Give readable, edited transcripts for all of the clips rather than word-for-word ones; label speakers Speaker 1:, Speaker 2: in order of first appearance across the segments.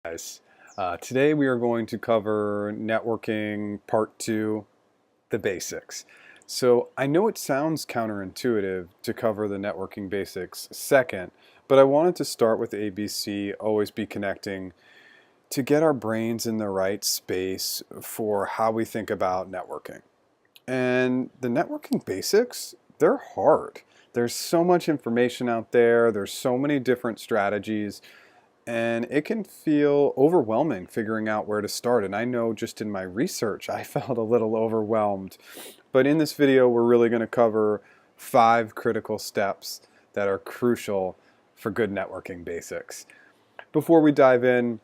Speaker 1: Guys, today we are going to cover networking part 2, the basics. So I know it sounds counterintuitive to cover the networking basics second, but I wanted to start with ABC, always be connecting, to get our brains in the right space for how we think about networking. And the networking basics, they're hard. There's so much information out there, there's so many different strategies, and it can feel overwhelming figuring out where to start. And I know just in my research, I felt a little overwhelmed. But in this video, we're really going to cover 5 critical steps that are crucial for good networking basics. Before we dive in,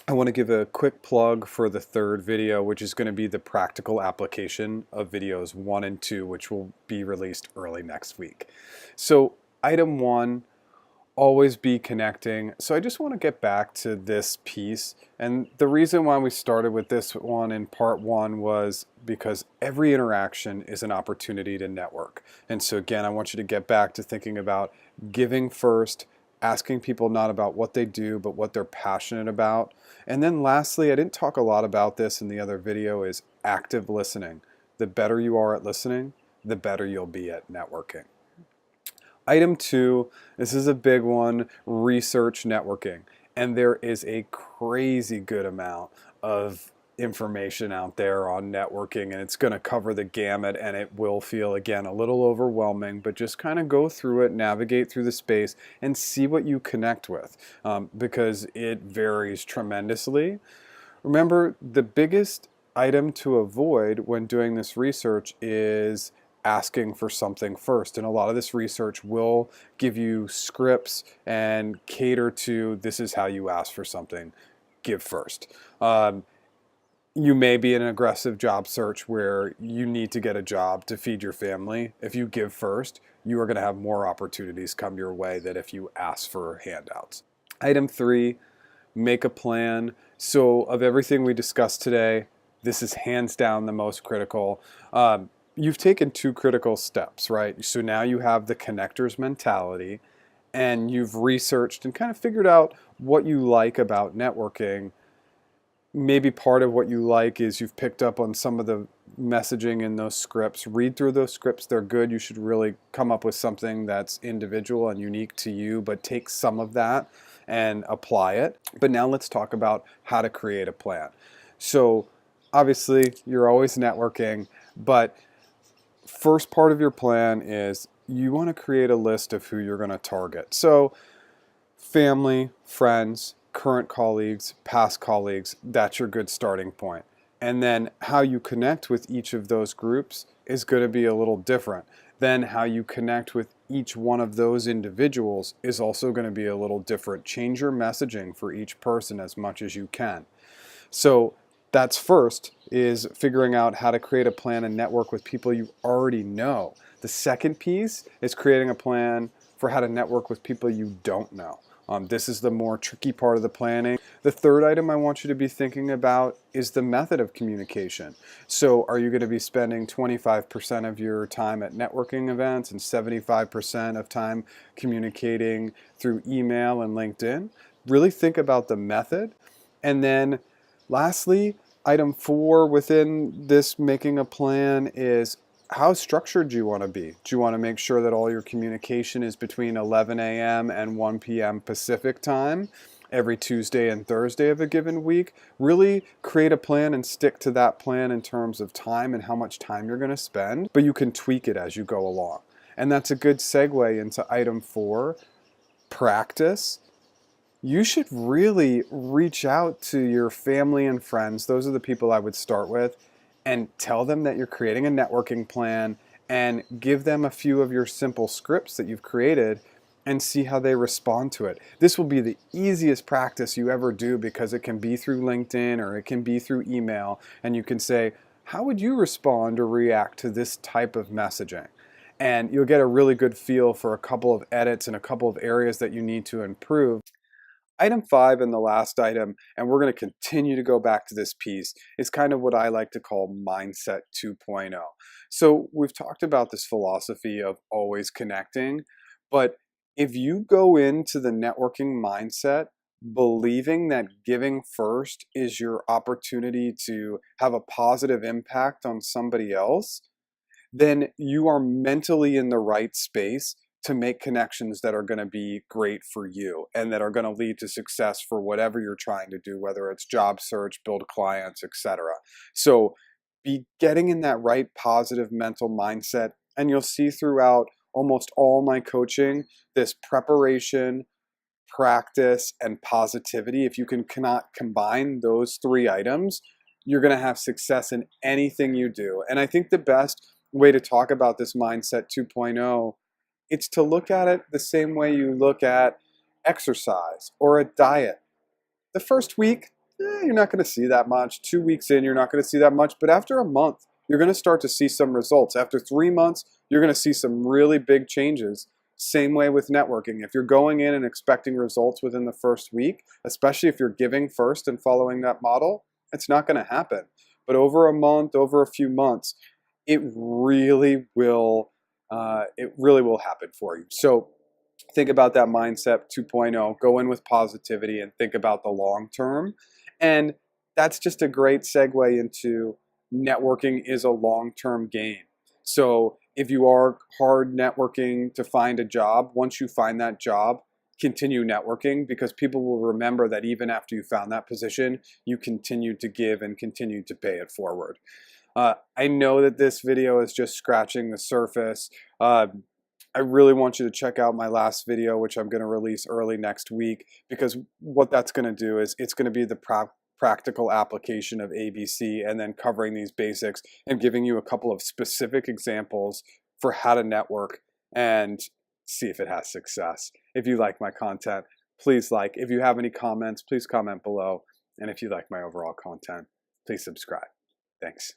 Speaker 1: I want to give a quick plug for the third video, which is going to be the practical application of videos 1 and 2, which will be released early next week. So item 1, always be connecting. So I just want to get back to this piece. And the reason why we started with this one in part 1 was because every interaction is an opportunity to network. And so again, I want you to get back to thinking about giving first, asking people not about what they do, but what they're passionate about. And then lastly, I didn't talk a lot about this in the other video, is active listening. The better you are at listening, the better you'll be at networking. Item 2, this is a big one, research networking. And there is a crazy good amount of information out there on networking, and it's going to cover the gamut, and it will feel, again, a little overwhelming, but just kind of go through it, navigate through the space, and see what you connect with, because it varies tremendously. Remember, the biggest item to avoid when doing this research is asking for something first. And a lot of this research will give you scripts and cater to this is how you ask for something. Give first. You may be in an aggressive job search where you need to get a job to feed your family. If you give first, you are going to have more opportunities come your way than if you ask for handouts. Item 3, make a plan. So of everything we discussed today, this is hands down the most critical. You've taken 2 critical steps, right? So now you have the connector's mentality, and you've researched and kind of figured out what you like about networking. Maybe part of what you like is you've picked up on some of the messaging in those scripts. Read through those scripts, they're good. You should really come up with something that's individual and unique to you, but take some of that and apply it. But now let's talk about how to create a plan. So obviously you're always networking, but first part of your plan is you want to create a list of who you're going to target. So family, friends, current colleagues, past colleagues, that's your good starting point. And then how you connect with each of those groups is going to be a little different. Then how you connect with each one of those individuals is also going to be a little different. Change your messaging for each person as much as you can. So that's first, is figuring out how to create a plan and network with people you already know. The second piece is creating a plan for how to network with people you don't know. This is the more tricky part of the planning. The third item I want you to be thinking about is the method of communication. So are you going to be spending 25% of your time at networking events and 75% of time communicating through email and LinkedIn? Really think about the method. And then lastly, item 4 within this making a plan is how structured do you want to be? Do you want to make sure that all your communication is between 11 a.m. and 1 p.m. Pacific time every Tuesday and Thursday of a given week? Really create a plan and stick to that plan in terms of time and how much time you're going to spend, but you can tweak it as you go along. And that's a good segue into item 4, practice. You should really reach out to your family and friends. Those are the people I would start with, and tell them that you're creating a networking plan and give them a few of your simple scripts that you've created and see how they respond to it. This will be the easiest practice you ever do because it can be through LinkedIn or it can be through email, and you can say, how would you respond or react to this type of messaging? And you'll get a really good feel for a couple of edits and a couple of areas that you need to improve. Item 5 and the last item, and we're going to continue to go back to this piece, is kind of what I like to call Mindset 2.0. So we've talked about this philosophy of always connecting, but if you go into the networking mindset believing that giving first is your opportunity to have a positive impact on somebody else, then you are mentally in the right space to make connections that are going to be great for you and that are going to lead to success for whatever you're trying to do, whether it's job search, build clients, etc. So be getting in that right positive mental mindset, and you'll see throughout almost all my coaching this preparation, practice, and positivity. If you cannot combine those three items, you're going to have success in anything you do. And I think the best way to talk about this mindset 2.0, it's to look at it the same way you look at exercise or a diet. The first week, you're not going to see that much. 2 weeks in, you're not going to see that much. But after a month, you're going to start to see some results. After 3 months, you're going to see some really big changes. Same way with networking. If you're going in and expecting results within the first week, especially if you're giving first and following that model, it's not going to happen. But over a month, over a few months, it really will. It really will happen for you. So think about that mindset 2.0, go in with positivity and think about the long term. And that's just a great segue into networking is a long-term game. So if you are hard networking to find a job, once you find that job, continue networking, because people will remember that even after you found that position, you continued to give and continued to pay it forward. I know that this video is just scratching the surface. I really want you to check out my last video, which I'm going to release early next week, because what that's going to do is it's going to be the practical application of ABC, and then covering these basics and giving you a couple of specific examples for how to network and see if it has success. If you like my content, please like. If you have any comments, please comment below. And if you like my overall content, please subscribe. Thanks.